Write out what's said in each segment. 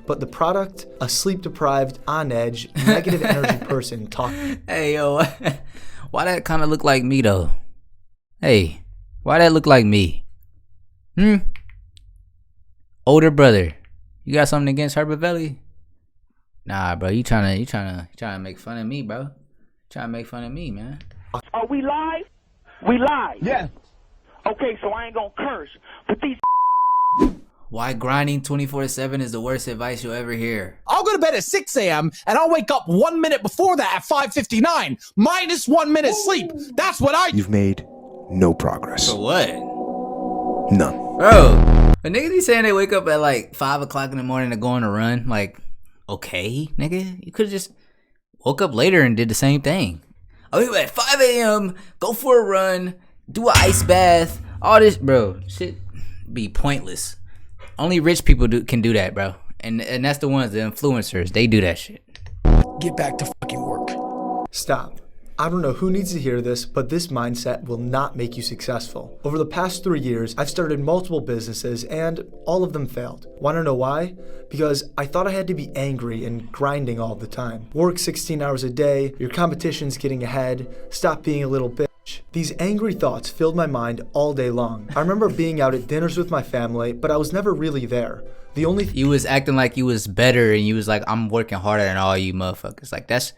but the product, a sleep-deprived, on-edge, negative energy person talking. Hey, yo, why that kind of look like me, though? Hey, why that look like me? Older brother, you got something against Herbert Valley? Nah, bro, you trying to make fun of me, bro. Trying to make fun of me, man. Are we live? We live. Yeah. Okay, so I ain't gonna curse, but these. Why grinding 24/7 is the worst advice you'll ever hear. I'll go to bed at 6 a.m. and I'll wake up 1 minute before that at 5:59. Minus 1 minute sleep. That's what I. You've made no progress. For what? None. Bro, the niggas be saying they wake up at like 5 o'clock in the morning to go on a run. Like, okay, nigga, you could have just woke up later and did the same thing. I wake up at 5 a.m., go for a run, do an ice bath, all this, bro. Shit be pointless. Only rich people can do that, bro. And that's the ones, the influencers. They do that shit. Get back to fucking work. Stop. I don't know who needs to hear this, but this mindset will not make you successful. Over the past 3 years, I've started multiple businesses and all of them failed. Want to know why? Because I thought I had to be angry and grinding all the time. Work 16 hours a day, your competition's getting ahead, stop being a little bitch. These angry thoughts filled my mind all day long. I remember being out at dinners with my family, but I was never really there. You was acting like you was better and you was like, I'm working harder than all you motherfuckers. Like, that's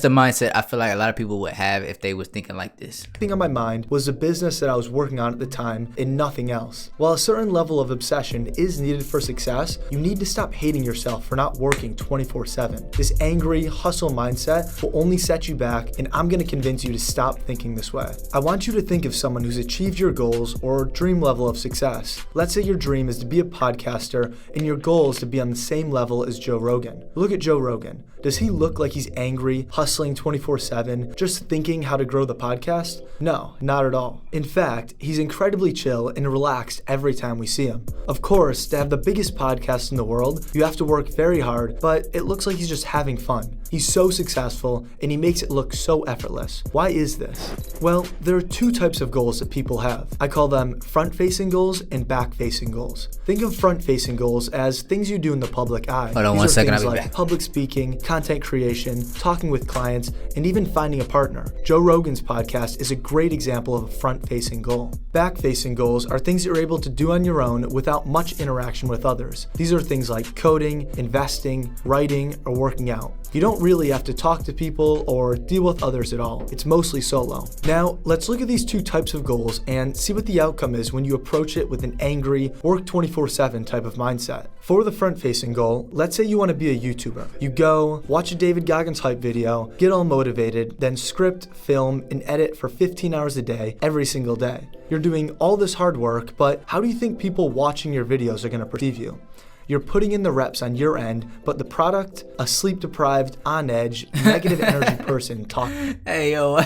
the mindset I feel like a lot of people would have if they was thinking like this. Thing on my mind was the business that I was working on at the time and nothing else. While a certain level of obsession is needed for success, you need to stop hating yourself for not working 24/7. This angry hustle mindset will only set you back, and I'm gonna convince you to stop thinking this way. I want you to think of someone who's achieved your goals or dream level of success. Let's say your dream is to be a podcaster and your goal is to be on the same level as Joe Rogan. Look at Joe Rogan. Does he look like he's angry, hustling 24/7, just thinking how to grow the podcast? No, not at all. In fact, he's incredibly chill and relaxed every time we see him. Of course, to have the biggest podcast in the world, you have to work very hard, but it looks like he's just having fun. He's so successful, and he makes it look so effortless. Why is this? Well, there are two types of goals that people have. I call them front-facing goals and back-facing goals. Think of front-facing goals as things you do in the public eye. Hold on These one are second, things I'll be like back. Public speaking, content creation, talking with clients, and even finding a partner. Joe Rogan's podcast is a great example of a front-facing goal. Back-facing goals are things you're able to do on your own without much interaction with others. These are things like coding, investing, writing, or working out. You don't really have to talk to people or deal with others at all. It's mostly solo. Now, let's look at these two types of goals and see what the outcome is when you approach it with an angry, work 24/7 type of mindset. For the front-facing goal, let's say you want to be a YouTuber. You go, watch a David Goggins hype video, get all motivated, then script, film, and edit for 15 hours a day, every single day. You're doing all this hard work, but how do you think people watching your videos are going to perceive you? You're putting in the reps on your end, but the product, a sleep-deprived, on-edge, negative energy person talking. Hey, yo,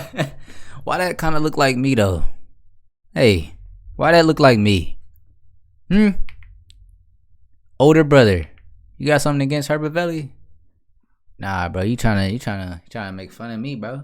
why that kind of look like me, though? Hey, why that look like me? Older brother, you got something against Herbert Valley? Nah, bro, you trying to make fun of me, bro.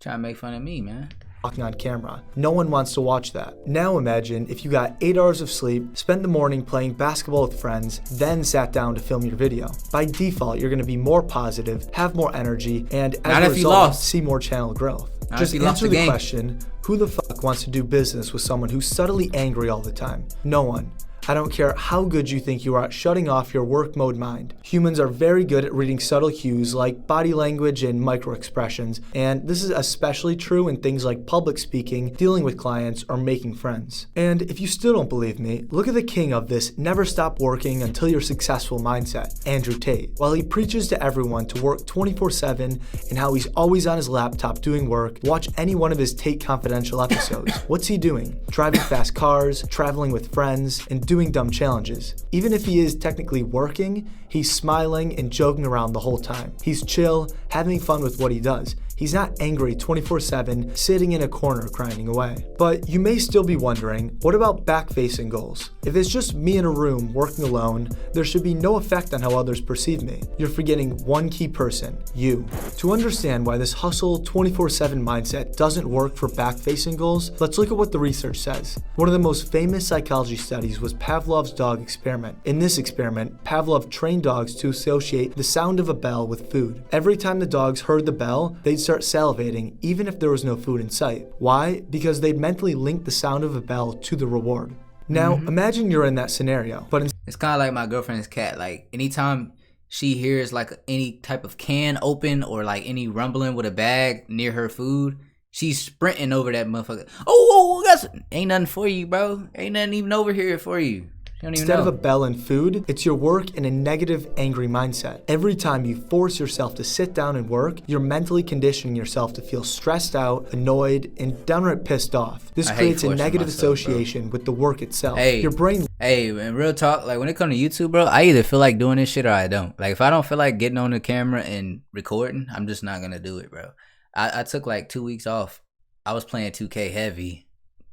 Trying to make fun of me, man. Talking on camera. No one wants to watch that. Now imagine if you got 8 hours of sleep, spent the morning playing basketball with friends, then sat down to film your video. By default, you're going to be more positive, have more energy, and as a result, see more channel growth. Just answer the question, who the fuck wants to do business with someone who's subtly angry all the time? No one. I don't care how good you think you are at shutting off your work mode mind. Humans are very good at reading subtle cues like body language and micro expressions, and this is especially true in things like public speaking, dealing with clients, or making friends. And if you still don't believe me, look at the king of this never stop working until you're successful mindset, Andrew Tate. While he preaches to everyone to work 24/7 and how he's always on his laptop doing work, watch any one of his Tate Confidential episodes. What's he doing? Driving fast cars, traveling with friends, and doing dumb challenges. Even if he is technically working, he's smiling and joking around the whole time. He's chill, having fun with what he does. He's not angry 24/7, sitting in a corner grinding away. But you may still be wondering, what about back-facing goals? If it's just me in a room working alone, there should be no effect on how others perceive me. You're forgetting one key person, you. To understand why this hustle 24/7 mindset doesn't work for back-facing goals, let's look at what the research says. One of the most famous psychology studies was Pavlov's dog experiment. In this experiment, Pavlov trained dogs to associate the sound of a bell with food. Every time the dogs heard the bell, they'd start salivating even if there was no food in sight. Why? Because they'd mentally link the sound of a bell to the reward. Now, imagine you're in that scenario, but It's kind of like my girlfriend's cat. Like, anytime she hears like any type of can open or like any rumbling with a bag near her food, she's sprinting over that motherfucker. Oh, that's ain't nothing for you, bro. Ain't nothing even over here for you. You don't even instead know. of a bell and food, it's your work in a negative, angry mindset. Every time you force yourself to sit down and work, you're mentally conditioning yourself to feel stressed out, annoyed, and downright pissed off. This I hate creates a forcing negative myself, bro. association with the work itself. Hey. Your brain Hey, man, real talk, like when it comes to YouTube, bro, I either feel like doing this shit or I don't. Like, if I don't feel like getting on the camera and recording, I'm just not gonna do it, bro. I took like 2 weeks off. I was playing 2K heavy.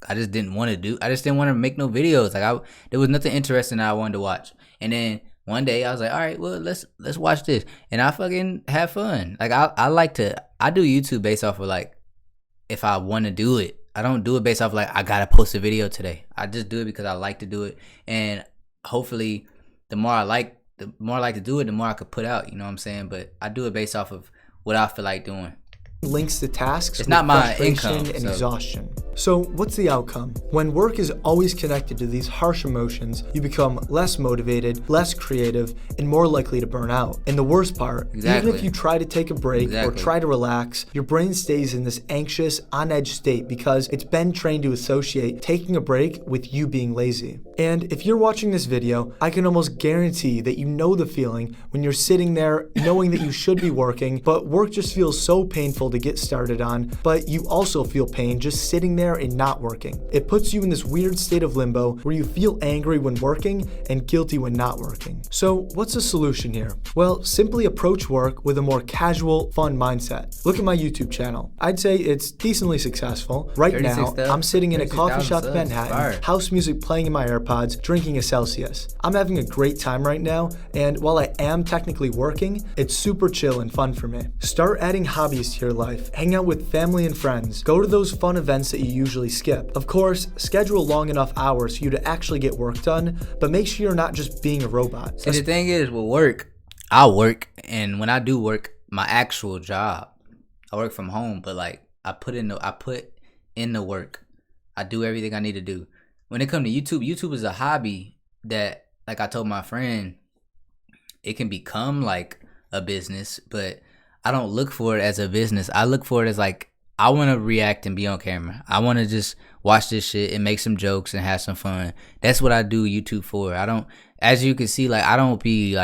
I just didn't want to make no videos. Like, there was nothing interesting that I wanted to watch. And then one day I was like, all right, well, let's watch this. And I fucking have fun. Like, I do YouTube based off of like, if I want to do it. I don't do it based off like, I gotta post a video today. I just do it because I like to do it. And hopefully the more I like to do it, the more I could put out, you know what I'm saying? But I do it based off of what I feel like doing. links to tasks It's with not my frustration income, and so- exhaustion. So what's the outcome? When work is always connected to these harsh emotions, you become less motivated, less creative, and more likely to burn out. And the worst part, even Exactly. if you try to take a break or Exactly. try to relax, your brain stays in this anxious, on-edge state because it's been trained to associate taking a break with you being lazy. And if you're watching this video, I can almost guarantee that you know the feeling when you're sitting there knowing that you should be working, but work just feels so painful to get started on, but you also feel pain just sitting there and not working. It puts you in this weird state of limbo where you feel angry when working and guilty when not working. So what's the solution here? Well, simply approach work with a more casual, fun mindset. Look at my YouTube channel. I'd say it's decently successful. Right now, 36,000 I'm sitting in a coffee shop in 36,000 subs. Manhattan, Fire. house music playing in my AirPods, drinking a Celsius. I'm having a great time right now, and while I am technically working, it's super chill and fun for me. Start adding hobbies to your life. Hang out with family and friends. Go to those fun events that you usually skip. Of course, schedule long enough hours for you to actually get work done, but make sure you're not just being a robot. See, the thing is, with work, I work, and when I do work, my actual job, I work from home, but like I put in the work. I do everything I need to do. When it comes to YouTube is a hobby that, like I told my friend, it can become like a business, but I don't look for it as a business. I look for it as like, I want to react and be on camera. I want to just watch this shit and make some jokes and have some fun. That's what I do YouTube for. I don't, as you can see, like I don't be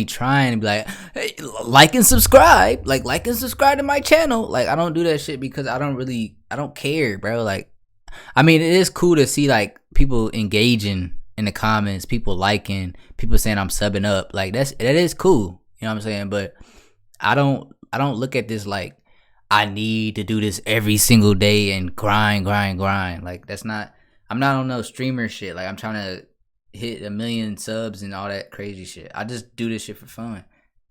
trying to be like, hey, like and subscribe to my channel. Like, I don't do that shit because I don't care, bro. Like, I mean, it is cool to see like people engaging in the comments, people liking, people saying I'm subbing up. Like, that is cool. You know what I'm saying? But I don't look at this like I need to do this every single day and grind. Like, I'm not on no streamer shit. Like, I'm trying to hit 1 million subs and all that crazy shit. I just do this shit for fun.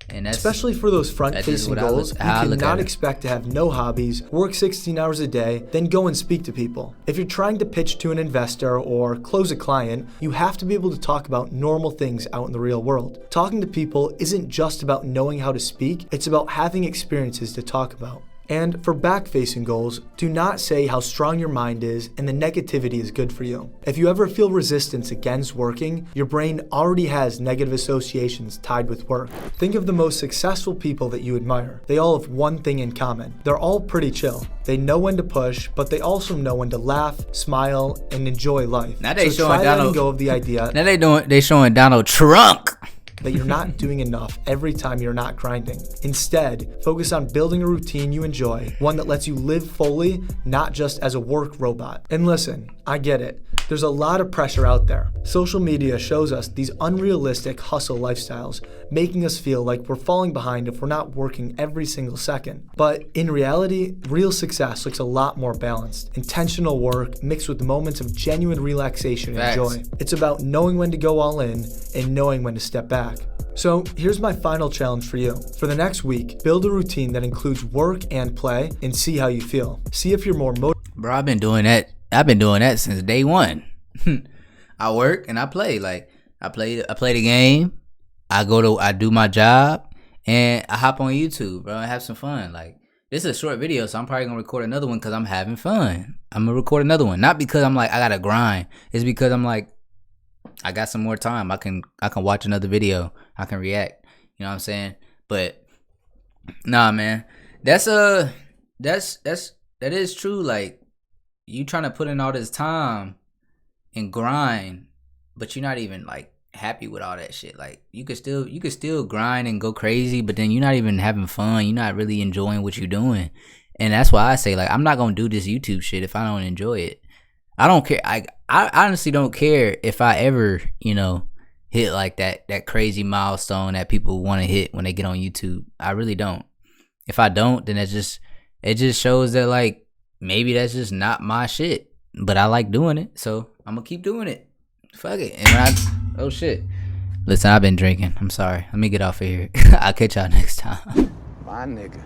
And that's Especially for those that's front-facing just what goals, how I you look at cannot it. expect to have no hobbies, work 16 hours a day, then go and speak to people. If you're trying to pitch to an investor or close a client, you have to be able to talk about normal things out in the real world. Talking to people isn't just about knowing how to speak, it's about having experiences to talk about. And for back-facing goals, do not say how strong your mind is and the negativity is good for you. If you ever feel resistance against working, your brain already has negative associations tied with work. Think of the most successful people that you admire. They all have one thing in common. They're all pretty chill. They know when to push, but they also know when to laugh, smile, and enjoy life. Now they so showing try letting Donald- go of the idea Now they showing Donald Trump. that you're not doing enough every time you're not grinding. Instead, focus on building a routine you enjoy, one that lets you live fully, not just as a work robot. And listen, I get it. There's a lot of pressure out there. Social media shows us these unrealistic hustle lifestyles, making us feel like we're falling behind if we're not working every single second. But in reality, real success looks a lot more balanced. Intentional work mixed with moments of genuine relaxation and joy. It's about knowing when to go all in and knowing when to step back. So here's my final challenge for you. For the next week, build a routine that includes work and play and see how you feel. See if you're more motivated. Bro, I've been doing that since day one. I work and I play. Like I play the game. I do my job and I hop on YouTube, bro, and have some fun. Like this is a short video, so I'm probably gonna record another one because I'm having fun. I'm gonna record another one, not because I'm like I gotta grind. It's because I'm like I got some more time. I can watch another video. I can react. You know what I'm saying? But nah, man, that is true. Like you trying to put in all this time and grind, but you're not even like happy with all that shit. Like you could still grind and go crazy, but then you're not even having fun. You're not really enjoying what you're doing. And that's why I say like I'm not gonna do this YouTube shit if I don't enjoy it. I don't care. I honestly don't care if I ever, hit like that crazy milestone that people want to hit when they get on YouTube. I really don't. If I don't, then it just shows that like maybe that's just not my shit. But I like doing it, so I'm gonna keep doing it. Fuck it. And oh shit. Listen, I've been drinking. I'm sorry. Let me get off of here. I'll catch y'all next time. My nigga.